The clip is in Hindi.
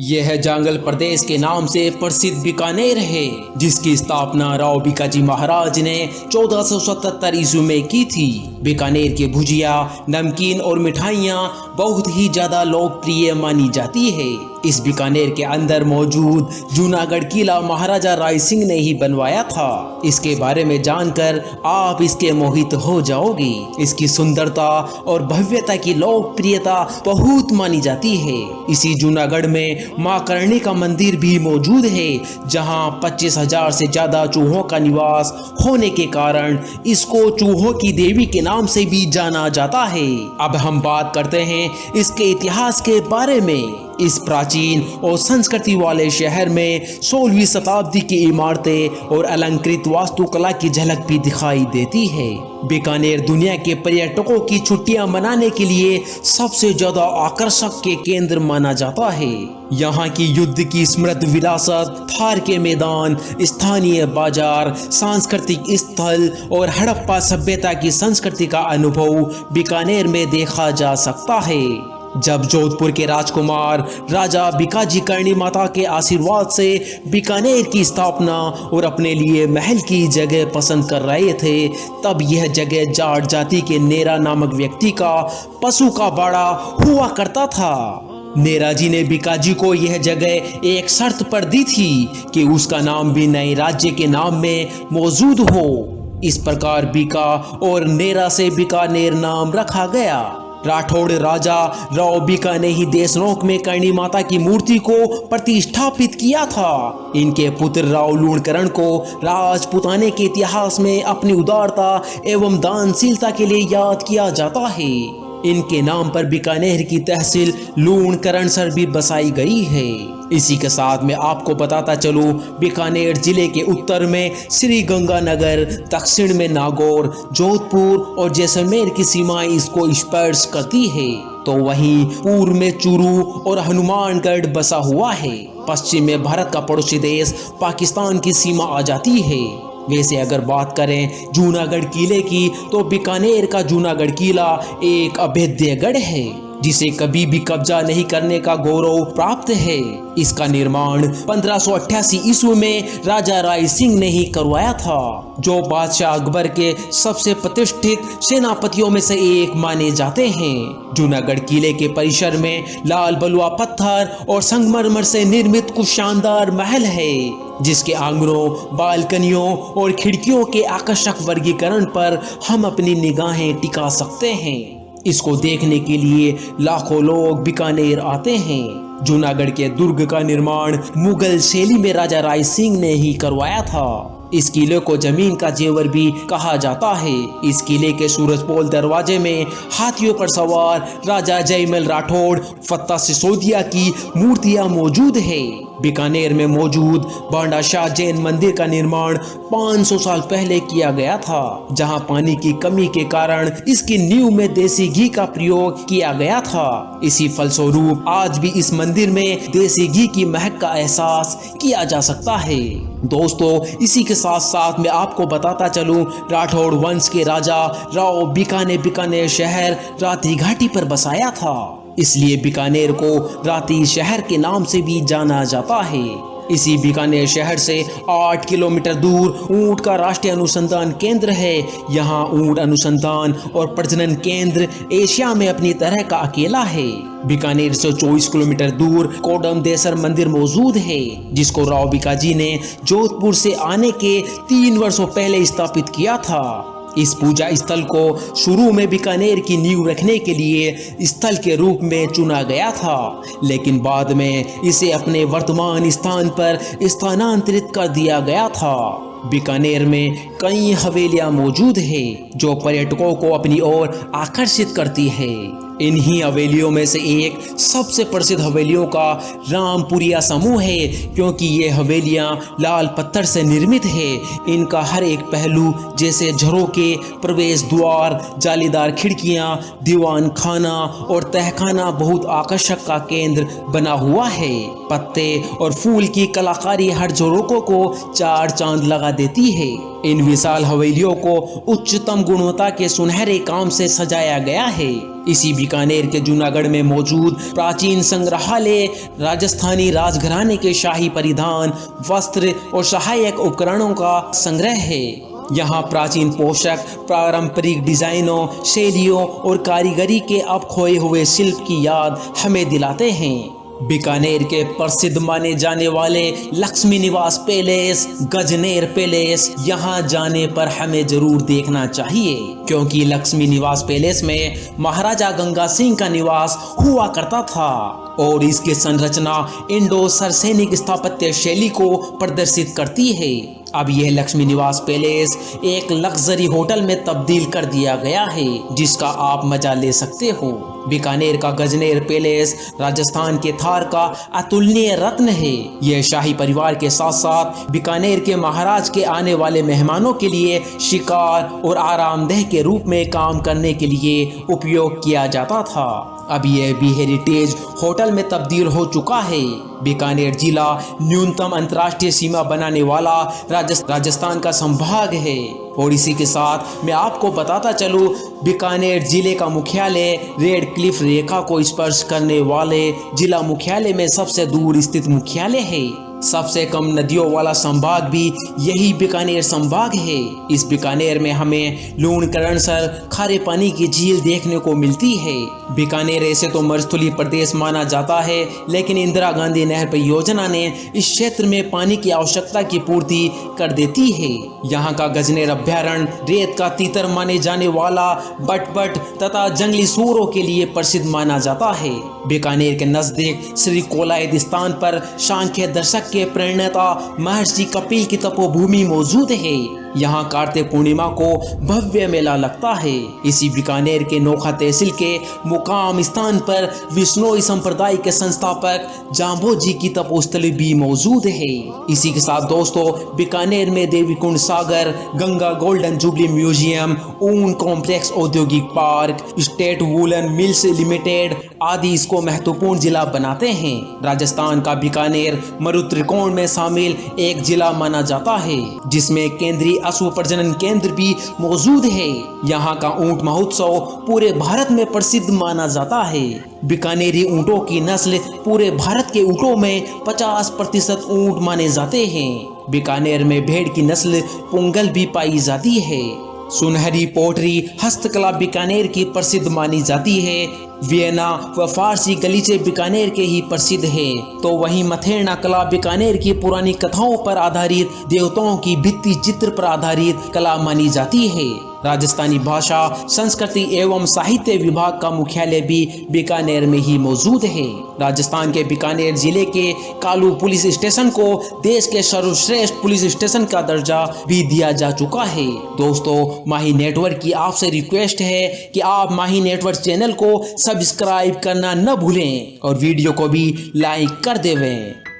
यह जांगल प्रदेश के नाम से प्रसिद्ध बीकानेर है, जिसकी स्थापना राव भिकाजी महाराज ने 1477 ईस्वी में की थी। बीकानेर की भुजिया, नमकीन और मिठाइयाँ बहुत ही ज्यादा लोकप्रिय मानी जाती है। इस बीकानेर के अंदर मौजूद जूनागढ़ किला महाराजा राय सिंह ने ही बनवाया था। इसके बारे में जानकर आप इसके मोहित हो जाओगे। इसकी सुंदरता और भव्यता की लोकप्रियता बहुत मानी जाती है। इसी जूनागढ़ में मां करणी का मंदिर भी मौजूद है, जहां 25,000 से ज्यादा चूहों का निवास होने के कारण इसको चूहों की देवी के नाम से भी जाना जाता है। अब हम बात करते हैं इसके इतिहास के बारे में। इस प्राचीन और संस्कृति वाले शहर में 16वीं शताब्दी की इमारतें और अलंकृत वास्तुकला की झलक भी दिखाई देती है। बीकानेर दुनिया के पर्यटकों की छुट्टियां मनाने के लिए सबसे ज्यादा आकर्षक के केंद्र माना जाता है। यहाँ की युद्ध की समृद्ध विरासत, थार के मैदान, स्थानीय बाजार, सांस्कृतिक स्थल और हड़प्पा सभ्यता की संस्कृति का अनुभव बीकानेर में देखा जा सकता है। जब जोधपुर के राजकुमार राजा भिकाजी करणी माता के आशीर्वाद से बीकानेर की स्थापना और अपने लिए महल की जगह पसंद कर रहे थे, तब यह जगह जाट जाति के नेरा नामक व्यक्ति का पशु का बाड़ा हुआ करता था। नेरा जी ने भिकाजी को यह जगह एक शर्त पर दी थी कि उसका नाम भी नए राज्य के नाम में मौजूद हो। इस प्रकार बीका और नेरा से बीकानेर नाम रखा गया। राठौड़ राजा राव बीका ने ही देशनोक में करणी माता की मूर्ति को प्रतिष्ठापित किया था। इनके पुत्र राव लूणकरण को राजपुताने के इतिहास में अपनी उदारता एवं दानशीलता के लिए याद किया जाता है। इनके नाम पर बीकानेर की तहसील लूणकरणसर भी बसाई गई है। इसी के साथ में आपको बताता चलूं, बीकानेर जिले के उत्तर में श्री गंगानगर, दक्षिण में नागौर, जोधपुर और जैसलमेर की सीमाएं इसको स्पर्श करती है। तो वहीं पूर्व में चूरू और हनुमानगढ़ बसा हुआ है। पश्चिम में भारत का पड़ोसी देश पाकिस्तान की सीमा आ जाती है। वैसे अगर बात करें जूनागढ़ किले की, तो बीकानेर का जूनागढ़ किला एक अभेद्य गढ़ है, जिसे कभी भी कब्जा नहीं करने का गौरव प्राप्त है। इसका निर्माण 1588 ईस्वी में राजा राय सिंह ने ही करवाया था, जो बादशाह अकबर के सबसे प्रतिष्ठित सेनापतियों में से एक माने जाते हैं। जूनागढ़ किले के परिसर में लाल बलुआ पत्थर और संगमरमर से निर्मित कुछ शानदार महल है, जिसके आंगनों, बालकनियों और खिड़कियों के आकर्षक वर्गीकरण पर हम अपनी निगाहें टिका सकते हैं। इसको देखने के लिए लाखों लोग बीकानेर आते हैं। जूनागढ़ के दुर्ग का निर्माण मुगल शैली में राजा राय सिंह ने ही करवाया था। इस किले को जमीन का जेवर भी कहा जाता है। इस किले के सूरजपोल दरवाजे में हाथियों पर सवार राजा जयमल राठौड़ फत्ता सिसोदिया की मूर्तियां मौजूद है। बीकानेर में मौजूद बांडा शाह जैन मंदिर का निर्माण 500 साल पहले किया गया था, जहां पानी की कमी के कारण इसकी नींव में देसी घी का प्रयोग किया गया था। इसी फलस्वरूप आज भी इस मंदिर में देसी घी की महक का एहसास किया जा सकता है। दोस्तों, इसी के साथ साथ मैं आपको बताता चलूं, राठौड़ वंश के राजा राव बीका ने बीकानेर शहर राती घाटी पर बसाया था। इसलिए बीकानेर को राती शहर के नाम से भी जाना जाता है। इसी बीकानेर शहर से 8 किलोमीटर दूर ऊंट का राष्ट्रीय अनुसंधान केंद्र है। यहाँ ऊंट अनुसंधान और प्रजनन केंद्र एशिया में अपनी तरह का अकेला है। बीकानेर से 24 किलोमीटर दूर कोडम देसर मंदिर मौजूद है, जिसको राव भिकाजी ने जोधपुर से आने के 3 वर्षों पहले स्थापित किया था। इस पूजा स्थल को शुरू में बीकानेर की नींव रखने के लिए स्थल के रूप में चुना गया था, लेकिन बाद में इसे अपने वर्तमान स्थान पर स्थानांतरित कर दिया गया था। बीकानेर में कई हवेलियां मौजूद है, जो पर्यटकों को अपनी ओर आकर्षित करती है। इन्हीं हवेलियों में से एक सबसे प्रसिद्ध हवेलियों का रामपुरिया समूह है, क्योंकि ये हवेलियां लाल पत्थर से निर्मित है। इनका हर एक पहलू, जैसे झरोके, प्रवेश द्वार, जालीदार खिड़कियां, दीवान खाना और तहखाना बहुत आकर्षक का केंद्र बना हुआ है। पत्ते और फूल की कलाकारी हर झरोकों को चार चांद लगा देती है। इन विशाल हवेलियों को उच्चतम गुणवत्ता के सुनहरे काम से सजाया गया है। इसी बीकानेर के जूनागढ़ में मौजूद प्राचीन संग्रहालय राजस्थानी राजघराने के शाही परिधान, वस्त्र और सहायक उपकरणों का संग्रह है। यहाँ प्राचीन पोशाक, पारंपरिक डिजाइनों, शैलियों और कारीगरी के अब खोए हुए शिल्प की याद हमें दिलाते हैं। बीकानेर के प्रसिद्ध माने जाने वाले लक्ष्मी निवास पैलेस, गजनेर पैलेस यहाँ जाने पर हमें जरूर देखना चाहिए, क्योंकि लक्ष्मी निवास पैलेस में महाराजा गंगा सिंह का निवास हुआ करता था और इसकी संरचना इंडो सरसैनिक स्थापत्य शैली को प्रदर्शित करती है। अब यह लक्ष्मी निवास पैलेस एक लग्जरी होटल में तब्दील कर दिया गया है, जिसका आप मजा ले सकते हो। बीकानेर का गजनेर पैलेस राजस्थान के थार का अतुलनीय रत्न है। यह शाही परिवार के साथ साथ बीकानेर के महाराज के आने वाले मेहमानों के लिए शिकार और आरामदेह के रूप में काम करने के लिए उपयोग किया जाता था। अब यह भी हेरिटेज होटल में तब्दील हो चुका है। बीकानेर जिला न्यूनतम अंतर्राष्ट्रीय सीमा बनाने वाला राजस्थान का संभाग है। और इसी के साथ मैं आपको बताता चलूं, बीकानेर जिले का मुख्यालय रेड क्लिफ रेखा को स्पर्श करने वाले जिला मुख्यालय में सबसे दूर स्थित मुख्यालय है। सबसे कम नदियों वाला संभाग भी यही बीकानेर संभाग है। इस बीकानेर में हमें लूणकरणसर खारे पानी की झील देखने को मिलती है। बीकानेर ऐसे तो मरुस्थलीय प्रदेश माना जाता है, लेकिन इंदिरा गांधी नहर परियोजना ने इस क्षेत्र में पानी की आवश्यकता की पूर्ति कर देती है। यहाँ का गजनेर अभ्यारण्य रेत का तीतर माने जाने वाला बटबट तथा जंगली सूरों के लिए प्रसिद्ध माना जाता है। बीकानेर के नजदीक श्री कोलायत स्थान पर सांख्य दर्शक के प्रणेता महर्षि कपिल की तपोभूमि मौजूद है। यहाँ कार्तिक पूर्णिमा को भव्य मेला लगता है। इसी बीकानेर के नोखा तहसील के मुकाम स्थान पर विष्णोई संप्रदाय के संस्थापक जाम्बो जी की तपोस्थली भी मौजूद है। इसी के साथ दोस्तों, बीकानेर में देवी कुंड सागर, गंगा गोल्डन जुबली म्यूजियम, ऊन कॉम्प्लेक्स औद्योगिक park, state woollen mills limited आदि इसको महत्वपूर्ण जिला बनाते हैं। राजस्थान का बीकानेर मरुत्रिकोण में शामिल एक जिला माना जाता है, जिसमें केंद्रीय अश्व प्रजनन केंद्र भी मौजूद है। यहाँ का ऊंट महोत्सव पूरे भारत में प्रसिद्ध माना जाता है। बीकानेरी ऊंटों की नस्ल पूरे भारत के ऊंटों में 50% ऊंट माने जाते हैं। बीकानेर में भेड़ की नस्ल पुंगल भी पाई जाती है। सुनहरी पोटरी हस्तकला बीकानेर की प्रसिद्ध मानी जाती है। वियना व फारसी गलीचे बीकानेर के ही प्रसिद्ध है, तो वहीं मथेरना कला बीकानेर की पुरानी कथाओं पर आधारित देवताओं की भित्ति चित्र पर आधारित कला मानी जाती है। राजस्थानी भाषा, संस्कृति एवं साहित्य विभाग का मुख्यालय भी बीकानेर में ही मौजूद है। राजस्थान के बीकानेर जिले के कालू पुलिस स्टेशन को देश के सर्वश्रेष्ठ पुलिस स्टेशन का दर्जा भी दिया जा चुका है। दोस्तों, माही नेटवर्क की आपसे रिक्वेस्ट है कि आप माही नेटवर्क चैनल को सब्सक्राइब करना न भूलें और वीडियो को भी लाइक कर देवें।